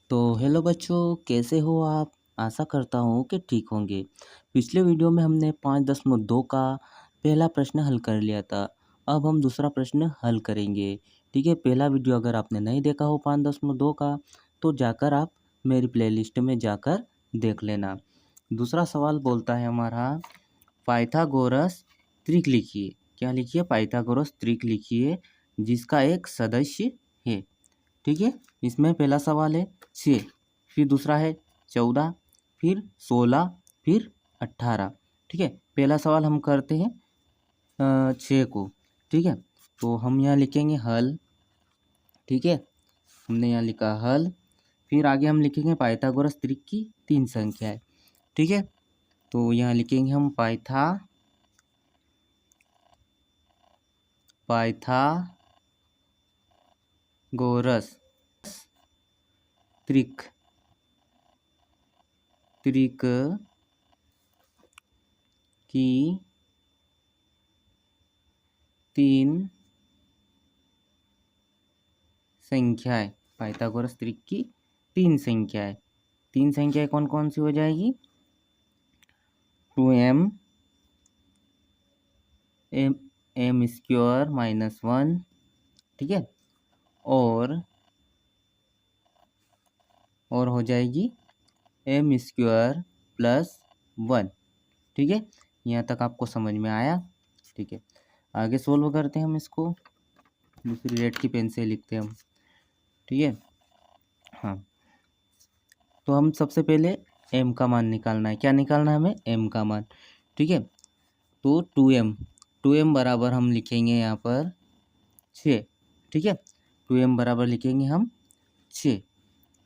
तो हेलो बच्चों, कैसे हो आप? आशा करता हूँ कि ठीक होंगे। पिछले वीडियो में हमने 5.2 का पहला प्रश्न हल कर लिया था। अब हम दूसरा प्रश्न हल करेंगे। ठीक है, पहला वीडियो अगर आपने नहीं देखा हो 5.2 का, तो जाकर आप मेरी प्लेलिस्ट में जाकर देख लेना। दूसरा सवाल बोलता है हमारा, पाइथागोरस त्रिक लिखिए। क्या लिखिए? पाइथागोरस त्रिक लिखिए जिसका एक सदस्य है। ठीक है, इसमें पहला सवाल है 6, फिर दूसरा है 14, फिर 16, फिर 18। ठीक है, पहला सवाल हम करते हैं 6 को। ठीक है, तो हम यहाँ लिखेंगे हल। ठीक है, हमने यहाँ लिखा हल। फिर आगे हम लिखेंगे पाइथागोरस त्रिक की 3 संख्याएं। ठीक है, तो यहाँ लिखेंगे हम पाइथागोरस त्रिक की 3 संख्याएं। पाइथागोरस त्रिक की 3 संख्याएं। 3 संख्याएं कौन कौन सी हो जाएगी? 2m m square minus 1। ठीक है, और हो जाएगी m स्क्वायर प्लस 1। ठीक है, यहाँ तक आपको समझ में आया? ठीक है, आगे सोल्व करते हैं हम इसको। दूसरी रेड की पेन से लिखते हैं हम। ठीक है, हाँ, तो हम सबसे पहले m का मान निकालना है। क्या निकालना है हमें? m का मान। ठीक है, तो 2m बराबर हम लिखेंगे यहाँ पर 6। ठीक है, 2m बराबर लिखेंगे हम 6।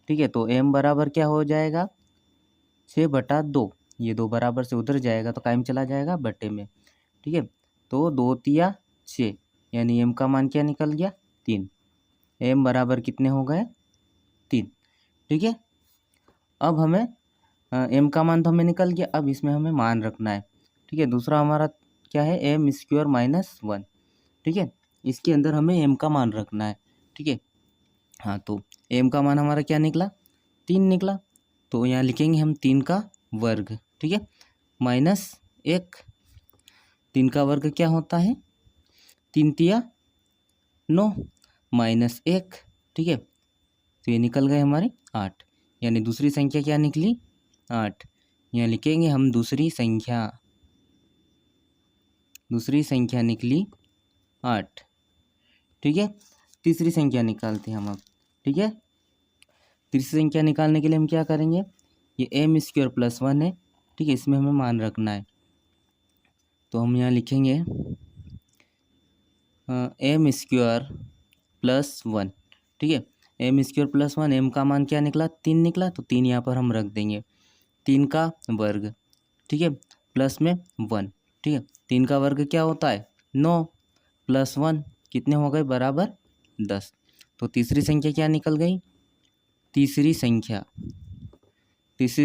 ठीक है, तो m बराबर क्या हो जाएगा? 6/2। ये 2 बराबर से उधर जाएगा तो कायम चला जाएगा बटे में। ठीक है, तो 2 तिया 6, यानी m का मान क्या निकल गया? 3। m बराबर कितने हो गए? 3। ठीक है, अब हमें m का मान तो हमें निकल गया। अब इसमें हमें मान रखना है। ठीक है, दूसरा हमारा क्या है? m square minus 1। ठीक है, इसके अंदर हमें m का मान रखना है। ठीक है, हाँ, तो m का मान हमारा क्या निकला? 3 निकला। तो यहाँ लिखेंगे हम 3 का वर्ग। ठीक है, माइनस 1। 3 का वर्ग क्या होता है? 3 तिया 9 माइनस 1। ठीक है, तो ये निकल गए हमारे 8, यानी दूसरी संख्या क्या निकली? 8। यहाँ लिखेंगे हम दूसरी संख्या निकली 8। ठीक है, तीसरी संख्या निकालते हैं हम अब। ठीक है, तीसरी संख्या निकालने के लिए हम क्या करेंगे? ये m स्क्वायर प्लस 1 है। ठीक है, इसमें हमें मान रखना है। तो हम यहाँ लिखेंगे m स्क्वायर प्लस 1। ठीक है, m स्क्वायर प्लस 1, m का मान क्या निकला? 3 निकला, तो 3 यहाँ पर हम रख देंगे। 3 का वर्ग। ठीक है, प्लस में 1। ठीक है, 3 का वर्ग क्या होता है? 9 प्लस 1 कितने हो गए? बराबर 10। तो तीसरी संख्या क्या निकल गई? तीसरी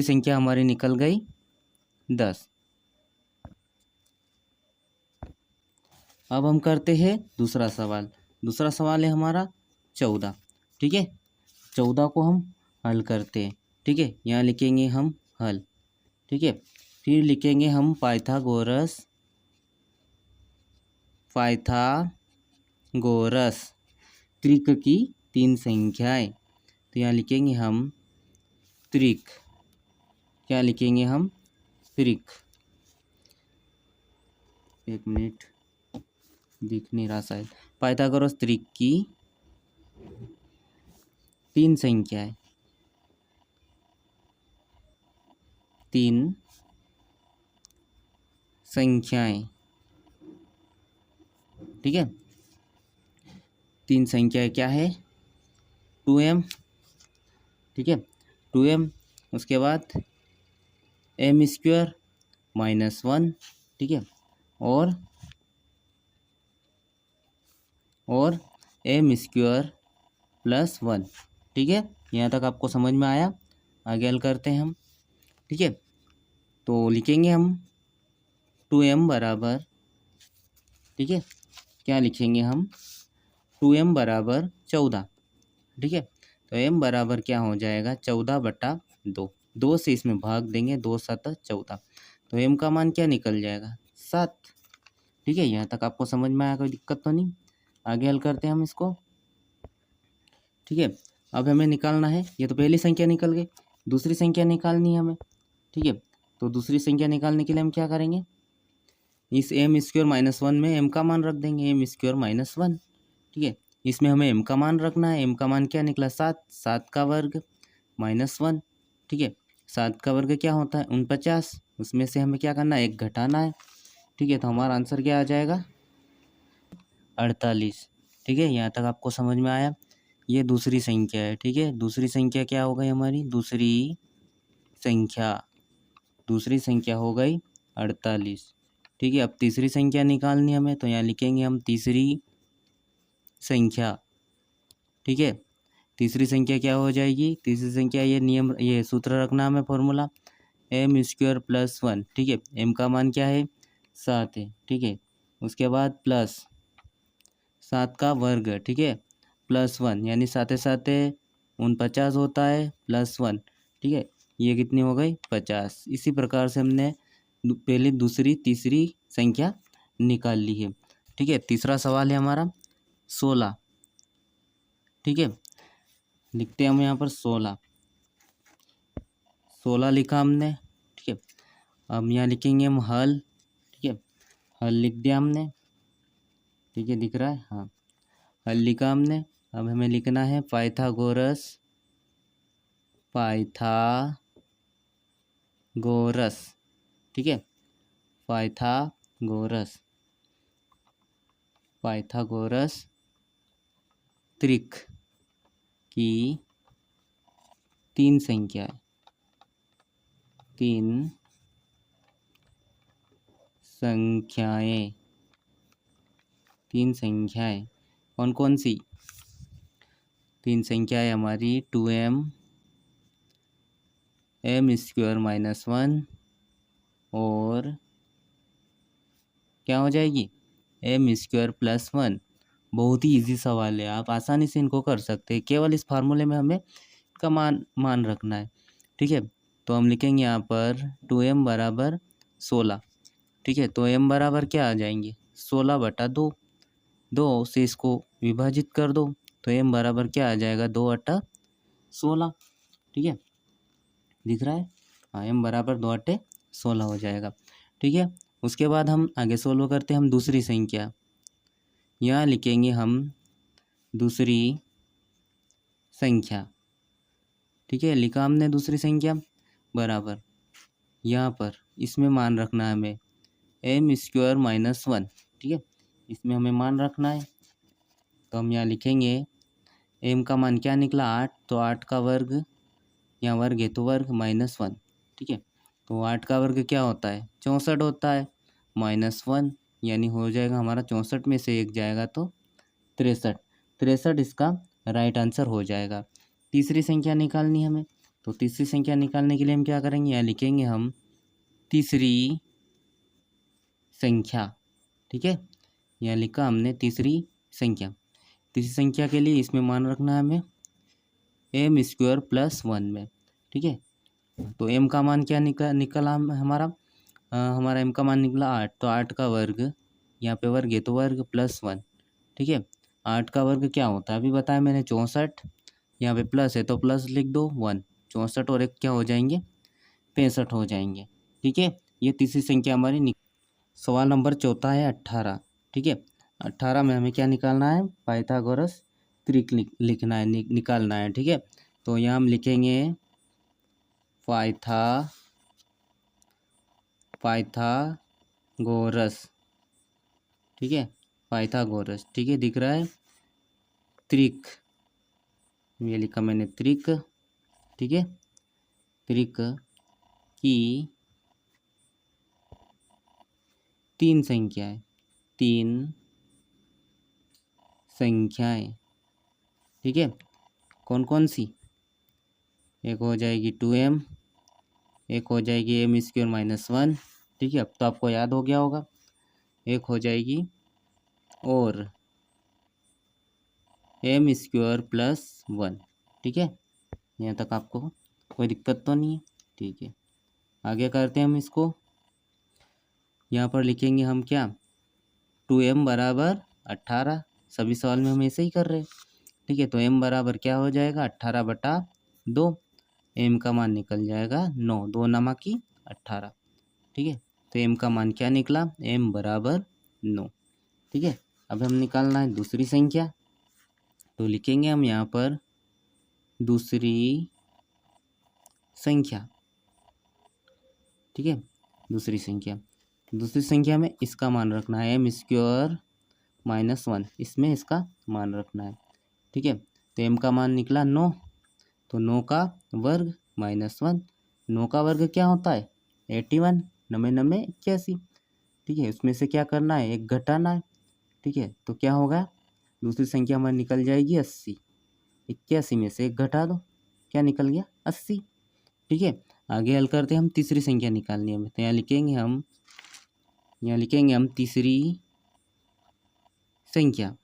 संख्या हमारी निकल गई 10। अब हम करते हैं दूसरा सवाल। दूसरा सवाल है हमारा 14। ठीक है, 14 को हम हल करते हैं। ठीक है, यहाँ लिखेंगे हम हल। ठीक है, फिर लिखेंगे हम पाइथागोरस त्रिक की 3 संख्याएं। तो यहाँ लिखेंगे हम त्रिक। क्या लिखेंगे हम? त्रिक। एक मिनट, दिख नहीं रहा शायद। पाइथागोरस त्रिक की 3 संख्याएं। 3 संख्याएं। ठीक है, 3 संख्याएं क्या है? 2m। ठीक है, 2m, उसके बाद m स्क्वायर माइनस 1। ठीक है, और m स्क्वायर प्लस 1। ठीक है, यहाँ तक आपको समझ में आया? आगे हल करते हैं हम। ठीक है, तो लिखेंगे हम 2m बराबर, ठीक है, क्या लिखेंगे हम? 2m बराबर 14। ठीक है, तो m बराबर क्या हो जाएगा 14/2। 2 से इसमें भाग देंगे, 2 7 14, तो m का मान क्या निकल जाएगा 7। ठीक है, यहाँ तक आपको समझ में आया, कोई दिक्कत तो नहीं। आगे हल करते हैं हम इसको। ठीक है, अब हमें निकालना है, ये तो पहली संख्या निकल गई, दूसरी संख्या निकालनी है हमें। ठीक है, तो दूसरी संख्या निकालने के लिए हम क्या करेंगे, इस m² - 1 में m का मान रख देंगे, m²-1। ठीक है, इसमें हमें m का मान रखना है, m का मान क्या निकला 7, 7 का वर्ग -1। ठीक है, 7 का वर्ग क्या होता है 49, उसमें से हमें क्या करना है 1 घटाना है। ठीक है, तो हमारा आंसर क्या आ जाएगा 48। ठीक है, यहाँ तक आपको समझ में आया। ये दूसरी संख्या है। ठीक है, दूसरी संख्या क्या हो गई हमारी, दूसरी संख्या हो गई 48। ठीक है, अब तीसरी संख्या निकालनी हमें, तो यहाँ लिखेंगे हम तीसरी संख्या। ठीक है, तीसरी संख्या क्या हो जाएगी, तीसरी संख्या ये सूत्र रखना हमें फॉर्मूला m² + 1। ठीक है, m का मान क्या है 7 है। ठीक है, उसके बाद प्लस 7 का वर्ग। ठीक है, +1 यानी 7 7 49 होता है, +1। ठीक है, ये कितनी हो गई 50। इसी प्रकार से हमने पहली दूसरी तीसरी संख्या निकाल ली है। ठीक है, तीसरा सवाल है हमारा 16। ठीक है, लिखते हैं हम यहाँ पर 16 लिखा हमने। ठीक है, अब यहाँ लिखेंगे हम हल। ठीक है, हल लिख दिया हमने। ठीक है, दिख रहा है, हाँ, हल लिखा हमने। अब हमें लिखना है पाइथागोरस। ठीक है, पाइथागोरस त्रिक की तीन संख्याएं कौन कौन सी तीन संख्याएं हमारी 2m, m² - 1 और क्या हो जाएगी m² + 1। बहुत ही इजी सवाल है, आप आसानी से इनको कर सकते हैं, केवल इस फार्मूले में हमें का मान रखना है। ठीक है, तो हम लिखेंगे यहाँ पर 2m बराबर 16। ठीक है, तो m बराबर क्या आ जाएंगे 16/2। 2 से इसको विभाजित कर दो, तो m बराबर क्या आ जाएगा 2/16। ठीक है, दिख रहा है, हाँ, m बराबर 2/16 हो जाएगा। ठीक है, उसके बाद हम आगे सोल्व करते हैं हम दूसरी संख्या। यहाँ लिखेंगे हम दूसरी संख्या। ठीक है, लिखा हमने दूसरी संख्या बराबर, यहाँ पर इसमें मान रखना है हमें m² - 1। ठीक है, इसमें हमें मान रखना है, तो हम यहाँ लिखेंगे m का मान क्या निकला 8, तो 8 का वर्ग, यहाँ वर्ग है तो वर्ग -1। ठीक है, तो 8 का वर्ग क्या होता है 64 होता है, -1 यानी हो जाएगा हमारा 64 में से 1 जाएगा तो 63 इसका राइट आंसर हो जाएगा। तीसरी संख्या निकालनी हमें, तो तीसरी संख्या निकालने के लिए हम क्या करेंगे, यहाँ लिखेंगे हम तीसरी संख्या। ठीक है, यहाँ लिखा हमने तीसरी संख्या। तीसरी संख्या के लिए इसमें मान रखना है हमें m² + 1 में। ठीक है, तो m का मान क्या निकला हमारा m का मान निकला 8, तो 8 का वर्ग, यहाँ पे वर्ग है तो वर्ग +1। ठीक है, 8 का वर्ग क्या होता है अभी बताया मैंने 64, यहाँ पे प्लस है तो प्लस लिख दो 1, 64 और 1 क्या हो जाएंगे 65 हो जाएंगे। ठीक है, ये तीसरी संख्या हमारी सवाल नंबर चौथा है 18। ठीक है, 18 में हमें क्या निकालना है पाइथागोरस त्रिक लिखना है, निकालना है। ठीक है, तो यहाँ हम लिखेंगे पाइथागोरस। ठीक है, पाइथागोरस। ठीक है, दिख रहा है त्रिक, ये लिखा मैंने त्रिक। ठीक है, त्रिक की तीन संख्याएं। ठीक है, कौन कौन सी, एक हो जाएगी 2m, एक हो जाएगी m² - 1। ठीक है, अब तो आपको याद हो गया होगा, एक हो जाएगी और m² + 1। ठीक है, यहाँ तक आपको कोई दिक्कत तो नहीं है। ठीक है, आगे करते हैं हम इसको। यहाँ पर लिखेंगे हम क्या, 2m बराबर 18। सभी सवाल में हम ऐसे ही कर रहे हैं। ठीक है, तो m बराबर क्या हो जाएगा, 18/2। m का मान निकल जाएगा 9, 2 नमा की 18। ठीक है, तो m का मान क्या निकला, m बराबर 9। ठीक है, अब हम निकालना है दूसरी संख्या, तो लिखेंगे हम यहाँ पर दूसरी संख्या। ठीक है, दूसरी संख्या में इसका मान रखना है m² -1, इसमें इसका मान रखना है। ठीक है, तो m का मान निकला 9, तो 9 का वर्ग -1। 9 का वर्ग क्या होता है, 81, 9 81। ठीक है, उसमें से क्या करना है, एक घटाना है। ठीक है, तो क्या होगा, दूसरी संख्या हमारी निकल जाएगी 80। 81 में से एक घटा दो, क्या निकल गया, 80। ठीक है, आगे हल करते हैं हम, तीसरी संख्या निकालनी है हमें, तो यहाँ लिखेंगे हम तीसरी संख्या।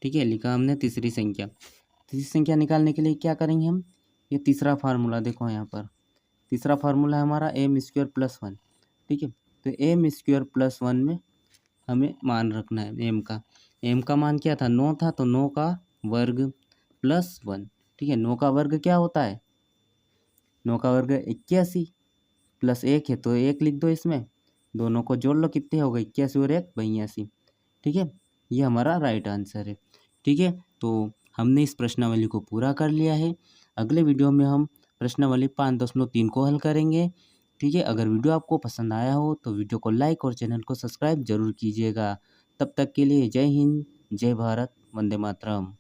ठीक है, लिखा हमने तीसरी संख्या निकालने के लिए क्या करेंगे हम, ये तीसरा फार्मूला देखो यहाँ पर, तीसरा फार्मूला है हमारा m² + 1। ठीक है, तो m² + 1 में हमें मान रखना है m का मान क्या था, 9 था, तो 9 का वर्ग +1। ठीक है, 9 का वर्ग क्या होता है, 9 का वर्ग 81 + 1 है, तो 1 लिख दो इसमें, दोनों को जोड़ लो, कितने हो गए, 81 और 1 82। ठीक है, ये हमारा राइट आंसर है। ठीक है, तो हमने इस प्रश्नावली को पूरा कर लिया है। अगले वीडियो में हम प्रश्नावली 5.3 को हल करेंगे। ठीक है, अगर वीडियो आपको पसंद आया हो तो वीडियो को लाइक और चैनल को सब्सक्राइब जरूर कीजिएगा। तब तक के लिए जय हिंद, जय भारत, वंदे मातरम।